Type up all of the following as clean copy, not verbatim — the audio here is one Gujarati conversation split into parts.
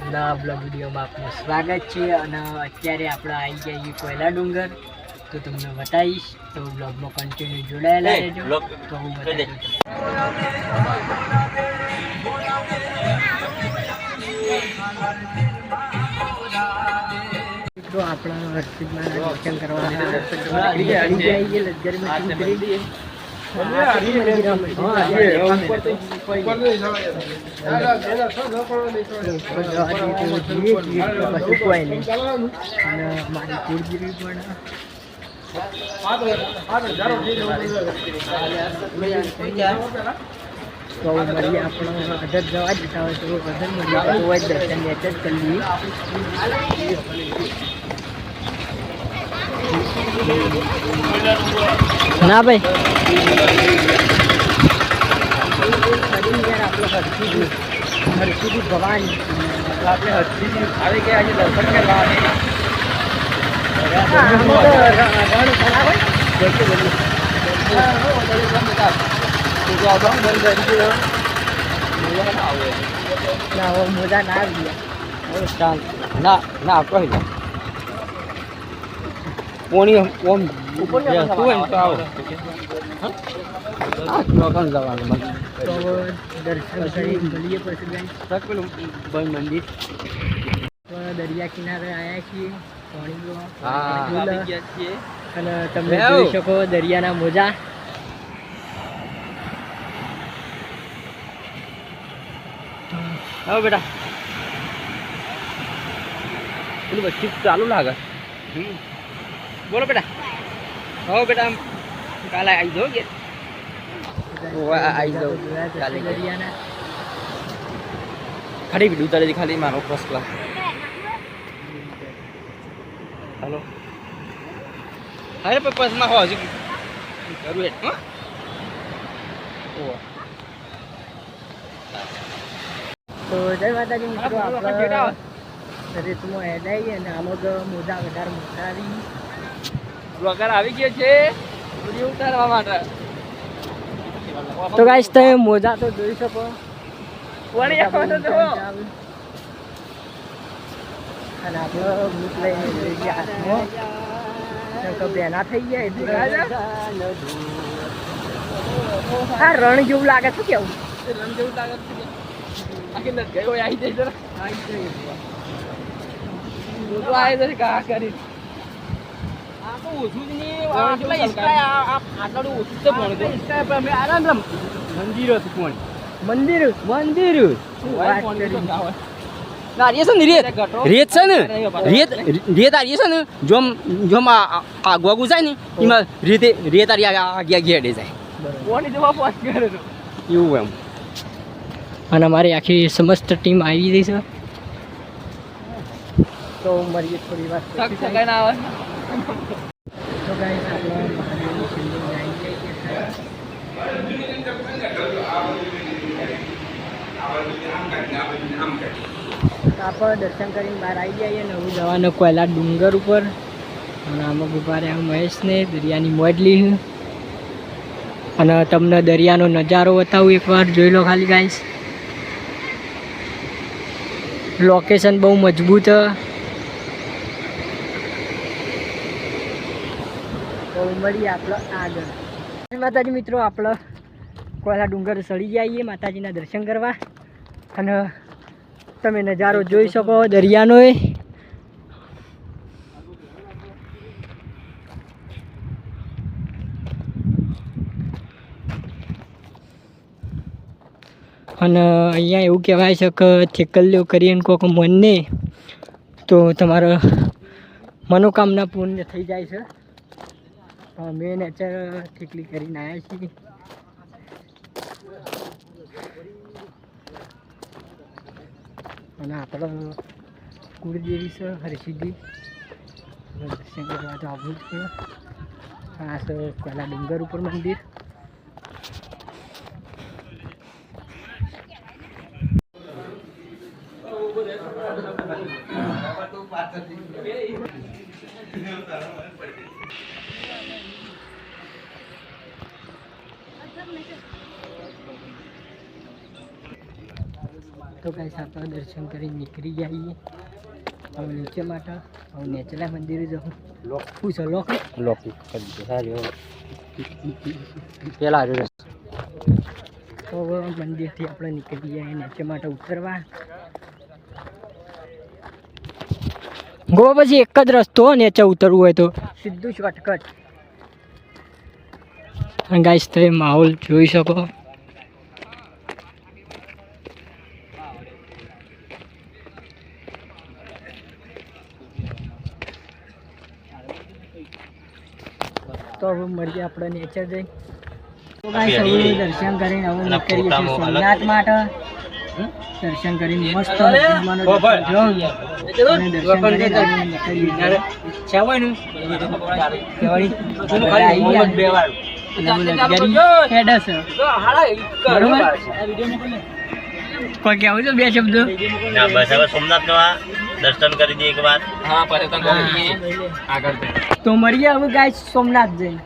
ના બ્લોગ વિડીયોમાં આપનું સ્વાગત છે અને અત્યારે આપણે આવી ગયા છીએ કોયલા ડુંગર તો તમને બતાવીશ તો બ્લોગમાં કન્ટિન્યુ જોડાયેલા રહેજો તો હું બતાવી તો આપણા હર્ષિદમાં દર્શન કરવા મારી કુળગીરી પણ તો મળીએ આપણે અધર જવા જતા હોય તો અધર મળીએ તો દર્શન એટેચ કરી લઈએ ના ભાઈ હરસીદી ભવાની આપણે હરસીદી આવી ગયા આજે દર્શન કરવા મોજા ના આવી ગયા ના ના કહી દો પોણી ઓમ ઉપર જવાનું દર્શન કરી મળીએ પછી પેલું મંદિર દરિયા કિનારે આવ્યા છીએ પાણી અને તમે જોઈ શકો દરિયાના મોજા હવે બેટા પેલું બચ્ચી ચાલુ લાગે બોલો બેટા હવે બેટા કાલે આવી જાઓ કે આવી જાઉં કાલે દરિયાના ખાલી વિડીયો ઉતારે ખાલી મારો ફર્સ્ટ ક્લાસ હલો હા પપ્પામાં હો હજુ કરું એટ હા તો જય માતાજી મિત્રો આપણે રેતમાં હેડાઈ અને આમાં મોજા વધારે મોટા આવી બ્લોગર આવી ગયા છે વિડીયો ઉતારવા માટે તો ગાઈસ તમે મોજા તો જોઈ શકો અને આપણે બૂટ લઈને જઈ ગયા હાથમાં તો બેના થઈ ગયા એટલે આ રણ જેવું લાગે છે કેવું રણ જેવું લાગે છે આખી નથી ગયો આવી જાય જરા આવી જાય કા કરી આ તો ઓછું જ નહીં આટલા ઇસ્કા આટલું ઓછું છે પણ તો ઇસ્કા પર અમે આરામ રમ મંદિર હતું કોણ મંદિર મંદિર ના રેત છે ને રેત છે ને રેત આ છે ને જોમ જોમ આ ગોગુ જાય ને એમાં રેત આ ગયા ઘેડે જાય કોની જવા પાસ કરે એવું એમ અને અમારી આખી સમસ્ત ટીમ આવી રહી છે તો મળીએ થોડી વાર સગાઈ ના આવે તો ગાઈસ આપણે મહાદેવની શિવલિંગ આવી જાય આપણે દર્શન કરીને બહાર આવી જઈએ ને હું જવાનો કોયલા ડુંગર ઉપર અને આમાં ઉભા રહ્યા મહેશને દરિયાની મોજ લીધી અને તમને દરિયાનો નજારો બતાવું એકવાર જોઈ લો ખાલી ગાઈસ લોકેશન બહુ મજબૂત મળીએ આપણે આગળ માતાજી મિત્રો આપણે કોયલા ડુંગર ચડી જઈએ માતાજીના દર્શન કરવા અને તમે નજારો જોઈ શકો દરિયાનો અને અહીંયા એવું કહેવાય છે કે થેકલ્યો કરીને કોઈક મનને તો તમારા મનોકામના પૂર્ણ થઈ જાય છે મેં નેચર ઠીકલી કરીને આવ્યા છીએ અને આપણે કુળદેવી છે હરસિદ્ધિ દર્શન કરવા તો આવવું જ છે આ છે કોયલા ડુંગર ઉપર મંદિર તો ગાઈસ આપણે દર્શન કરી નીકળી જઈએ હવે નીચે માટે. હવે નેચલા મંદિરે જવું. શું છે લોક પેલા તો મંદિરથી આપણે નીકળી જઈએ નીચે માટે ઉતરવા. ગોવા પછી એક જ રસ્તો નીચે ઉતરવું હોય તો સીધું શોર્ટકટ. ગાઈસ તમે માહોલ જોઈ શકો. તો હવે મળીએ આપણે નેચર જઈ. તો ગાઈસ હવે દર્શન કરીને હવે નીકળીએ છીએ સોમનાથ માટે. દર્શન કરીને મસ્ત કોઈ કેવું છે બે શબ્દો? બસ હવે સોમનાથ નો દર્શન કરી દઈએ એક વાર. તો મળીએ હવે ગાઈસ સોમનાથ જઈ.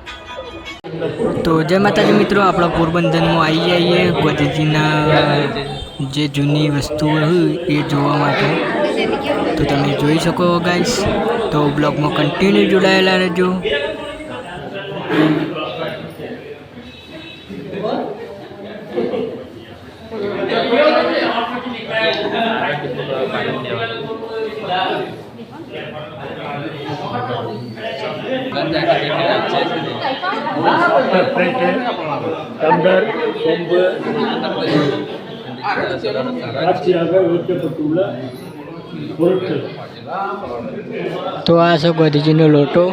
તો જય માતાજી મિત્રો, આપણા પોરબંદરમાં આવી જઈએ ગોધીજીના જે જૂની વસ્તુઓ હોય એ જોવા માટે. તો તમે જોઈ શકો ગાઈસ. તો બ્લોગમાં કન્ટિન્યુ જોડાયેલા રહેજો. તો આ છે ગોધીજીનો લોટો.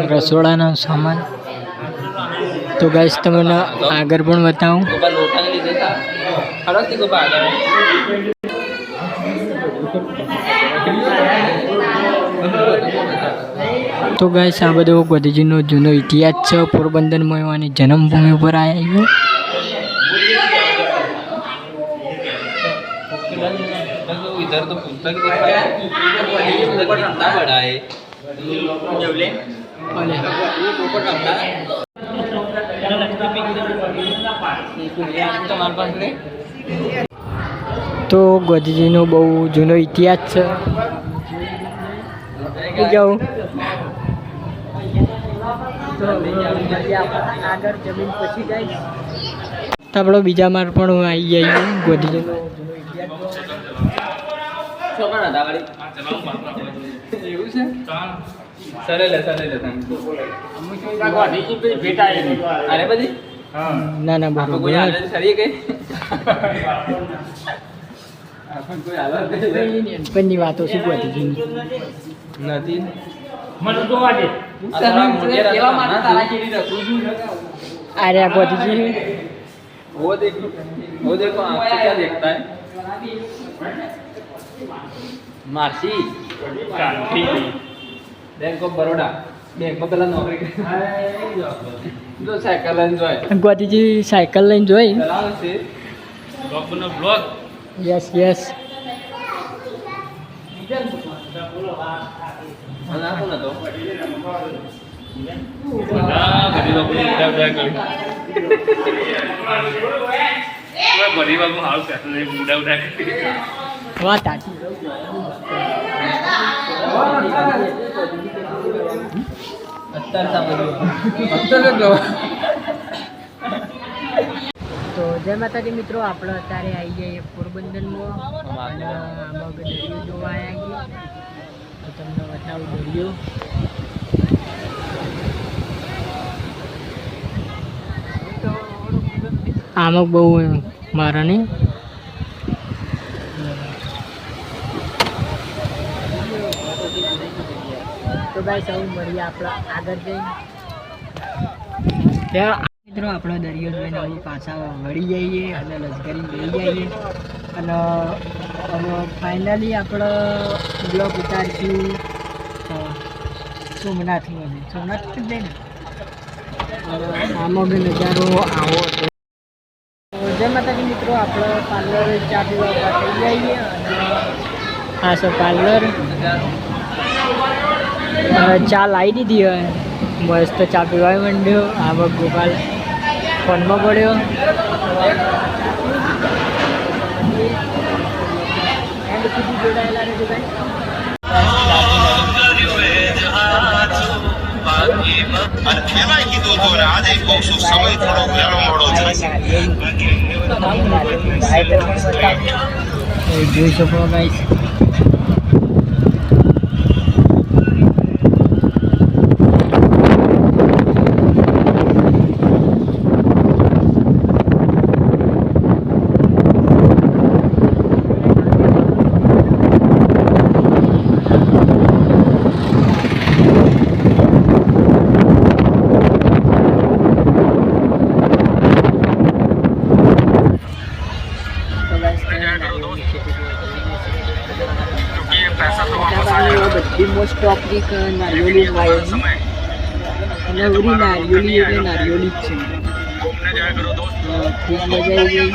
રસોડાનો સામાન. તો ગાઈસ તમને આગળ પણ બતાવું. તો ગાઈસ આ બધો ગોધીજીનો જૂનો ઇતિહાસ છે. પોરબંદરમાં એવાની જન્મભૂમિ ઉપર આવ્યો. इधर तो पुस्तक दिखाया कितना बड़ा है તો ગોધીજીનો બહુ જૂનો ઇતિહાસ છે. જાઉં આગળ જમીન પછી જાય તો આપણો બીજા માર પણ આવી જઈએ. ગોધીજીનો જૂનો ઇતિહાસ એવું છે. સરસ અરે બધી ના ના બરોબર કોઈ હાલત સરી કઈ ની વાતો શું ગોધીજીની નથી. अरे गौधी वो देखो आपसे क्या देखता है मार्सी बैंक ऑफ बड़ौदा बैंक में पहला नौकरी जो साइकिल लाइन जो है गौधीजी साइकिल लाइन जो है ब्लॉग बना ब्लॉग यस यस ना तो વાત સાચી. તો જય માતાજી મિત્રો, આપણે અત્યારે આવી જઈએ પોરબંદરમાં અને આમાં દરિયો જોવા આવ્યા છીએ. તો તમને બતાવું દરિયો. આમાં બહુ મારા નહીં. તો ભાઈ સૌ મળીએ આપણે આગળ જઈને. મિત્રો આપણો દરિયો જોઈને અમે પાછા વળી જઈએ અને લશ્કરી લઈ જઈએ અને ફાઇનલી આપણે બ્લોગ ઉતારશું સોમનાથમાં. સોમનાથ જ જાય ને આમાં બી નજારો આવો. જય માતાજી મિત્રો, આપણે પાર્લર ચા પીવા થઈ જઈએ અને આ છે પાર્લર. ચા લાવી દીધી હોય મસ્ત ચા પીવાય માંડ્યો. આમાં ગોપાલ ફોનમાં પડ્યો. એન્ડ સુધી જોડાયેલા રહેજો ભાઈ. અને કહેવાય કીધું તો આજે કહું છું સમય થોડો વહેલો મોડો થશે. જોઈ શકો ગાઈસ. બધી મોસ્ટ ઓફલી નારિયેળી વાયરની અને ઉરી નારિયેળી એટલે નારિયેળી જ છે. ખૂબ મજા આવી ગઈ.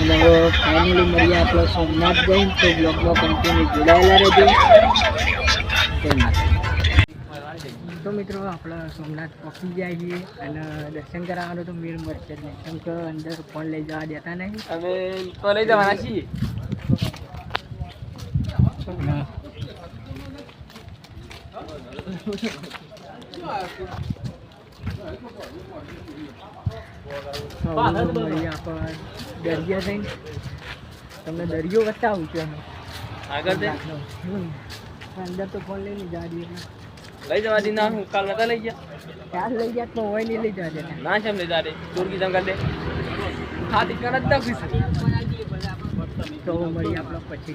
અને હવે ફાઇનલી મળીએ આપણે સોમનાથ જઈને. તો બ્લોગમાં કન્ટિન્યુ જોડાયેલા રહેજો. તો મિત્રો આપણે સોમનાથ પહોંચી જાય છીએ અને દર્શન કરાવવાનો તો મેળ મળશે જ નહીં, કેમ કે અંદર ફોન લઈ જવા દેતા નહીં. અમે તો લઈ જવાના છીએ. દરિયા જઈને તમને દરિયો બતાવું છું અમે આગળ અંદર તો ફોન લઈને જવા દઈએ. લઈ જવા દી ના. હું કાલ નતા લઈ ગયા. ક્યાં લઈ ગયા તો હોય નહીં લઈ જવા દેતા. ના છે લઈ જવા દે. દૂરકી જમ કર દે. હા દી કર જ દઉં. તો મળી આપણે પછી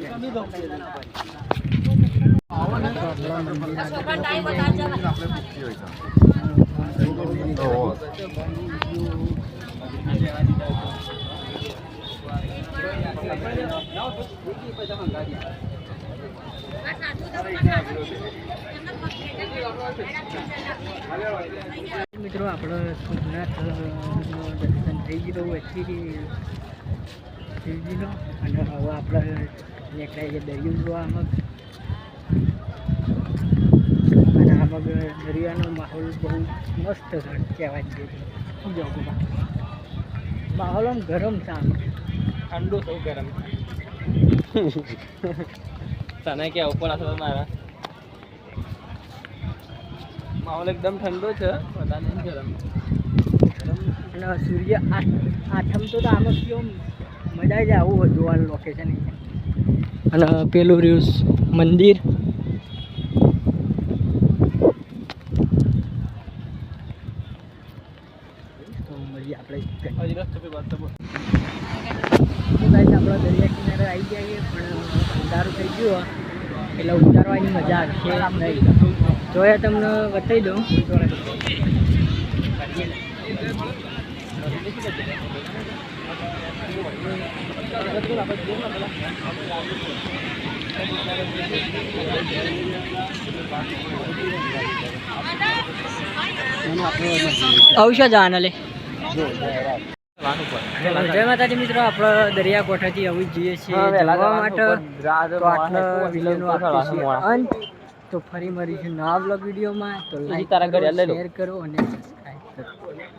મિત્રો આપણે સોમનાથ દર્શન થઈ ગયું એચપી શિવજીનો. અને હવે આપણે નીકળાઈએ દરિયો જોવા. આમાં અને આમાં દરિયાનો માહોલ બહુ મસ્ત કહેવાય છે. શું જાઉં માહોલ આમ ગરમ છે. આમાં ઠંડુ થવું ગરમ તને કે ઉપર આસો મારા માહોલ એકદમ ઠંડો છે. વધારે નહીં ગરમ. અને સૂર્ય આઠમ તો આમાં કેવું મજા જ આવું જોવાનું લોકેશન. અને પેલું રહ્યું મંદિર. તો મળીએ આપણે આપણા દરિયા કિનારે આવી જઈએ. પણ ઉતારું થઈ ગયું એટલે ઉતારવાની મજા આવશે નહીં. જોઈએ તમને બતાવી દઉં. આવશે જાન લે. જય માતાજી મિત્રો. આપણે દરિયા કોઠાથી આવી જઈએ છીએ જવા માટે. તો આટલા વિડીયોનો અંત. તો ફરી મળીશું નવા બ્લોગ વિડીયોમાં. તો લાઈક કરો, શેર કરો અને સબસ્ક્રાઈબ કરો.